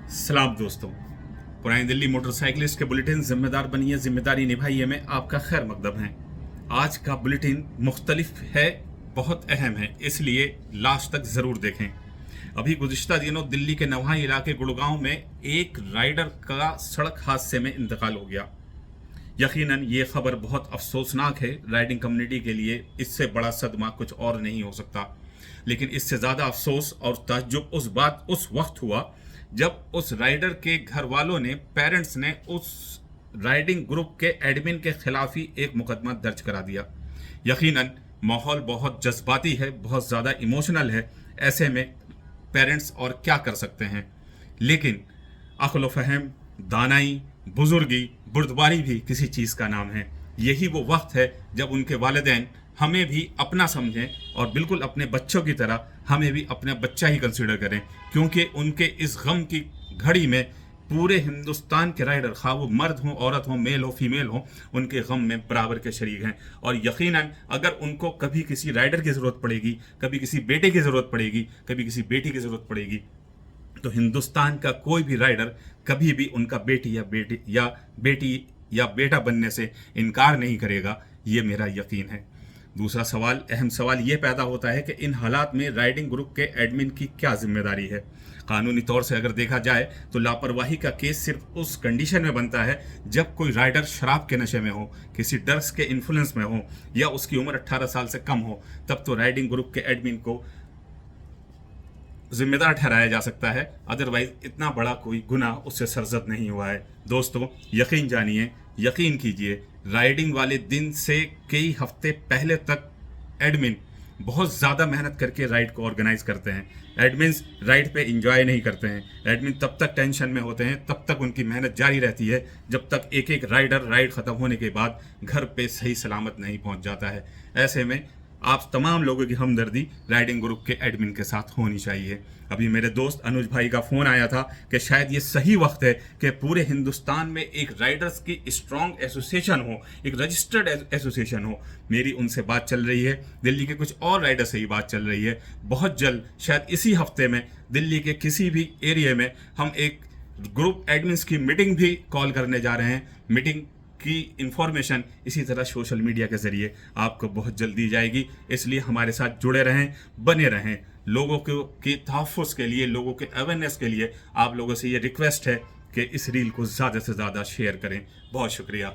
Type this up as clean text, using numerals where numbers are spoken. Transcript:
सलाम दोस्तों। पुरानी दिल्ली मोटरसाइकिलिस्ट के बुलेटिन जिम्मेदार बनिए, जिम्मेदारी निभाइए में आपका खैर मकदम है। आज का बुलेटिन मुख्तलिफ है, बहुत अहम है, इसलिए लास्ट तक ज़रूर देखें। अभी गुज़िश्ता दिनों दिल्ली के नवाई इलाके गुड़गांव में एक राइडर का सड़क हादसे में इंतकाल हो गया। यकीनन ये खबर बहुत अफसोसनाक है राइडिंग कम्युनिटी के लिए। इससे बड़ा सदमा कुछ और नहीं हो सकता। लेकिन इससे ज़्यादा अफसोस और ताज्जुब उस वक्त हुआ जब उस राइडर के घर वालों ने, पेरेंट्स ने उस राइडिंग ग्रुप के एडमिन के खिलाफ ही एक मुकदमा दर्ज करा दिया। यकीनन माहौल बहुत जज्बाती है, बहुत ज़्यादा इमोशनल है। ऐसे में पेरेंट्स और क्या कर सकते हैं। लेकिन अक्ल फहम, दानाई, बुजुर्गी, बुर्दबारी भी किसी चीज़ का नाम है। यही वो वक्त है जब उनके वालिदैन हमें भी अपना समझें और बिल्कुल अपने बच्चों की तरह हमें भी अपना बच्चा ही कंसीडर करें, क्योंकि उनके इस गम की घड़ी में पूरे हिंदुस्तान के राइडर, खा वो मर्द हों, औरत हों, मेल हो, फीमेल हो, उनके गम में बराबर के शरीक हैं। और यकीनन अगर उनको कभी किसी राइडर की ज़रूरत पड़ेगी, कभी किसी बेटे की ज़रूरत पड़ेगी, कभी किसी बेटी की ज़रूरत पड़ेगी, तो हिंदुस्तान का कोई भी राइडर कभी भी उनका बेटी या बेटा बनने से इनकार नहीं करेगा। ये मेरा यकीन है। दूसरा सवाल, अहम सवाल ये पैदा होता है कि इन हालात में राइडिंग ग्रुप के एडमिन की क्या जिम्मेदारी है। कानूनी तौर से अगर देखा जाए तो लापरवाही का केस सिर्फ उस कंडीशन में बनता है जब कोई राइडर शराब के नशे में हो, किसी ड्रग्स के इन्फ्लुएंस में हो या उसकी उम्र 18 साल से कम हो। तब तो राइडिंग ग्रुप के एडमिन को जिम्मेदार ठहराया जा सकता है। अदरवाइज इतना बड़ा कोई गुनाह उससे सरजद नहीं हुआ है। दोस्तों, यकीन जानिए, यकीन कीजिए, राइडिंग वाले दिन से कई हफ्ते पहले तक एडमिन बहुत ज़्यादा मेहनत करके राइड को ऑर्गेनाइज करते हैं। एडमिन्स राइड पे इंजॉय नहीं करते हैं। एडमिन तब तक टेंशन में होते हैं, तब तक उनकी मेहनत जारी रहती है जब तक एक एक राइडर राइड ख़त्म होने के बाद घर पे सही सलामत नहीं पहुंच जाता है। ऐसे में आप तमाम लोगों की हमदर्दी राइडिंग ग्रुप के एडमिन के साथ होनी चाहिए। अभी मेरे दोस्त अनुज भाई का फ़ोन आया था कि शायद ये सही वक्त है कि पूरे हिंदुस्तान में एक राइडर्स की स्ट्रॉन्ग एसोसिएशन हो, एक रजिस्टर्ड एसोसिएशन हो। मेरी उनसे बात चल रही है, दिल्ली के कुछ और राइडर्स से ही बात चल रही है। बहुत जल्द, शायद इसी हफ्ते में, दिल्ली के किसी भी एरिया में हम एक ग्रुप एडमिन्स की मीटिंग भी कॉल करने जा रहे हैं। मीटिंग की इंफॉर्मेशन इसी तरह सोशल मीडिया के ज़रिए आपको बहुत जल्द दी जाएगी। इसलिए हमारे साथ जुड़े रहें, बने रहें। लोगों के तहफ़्फ़ुज़ के लिए, लोगों के अवेयरनेस के लिए आप लोगों से ये रिक्वेस्ट है कि इस रील को ज़्यादा से ज़्यादा शेयर करें। बहुत शुक्रिया।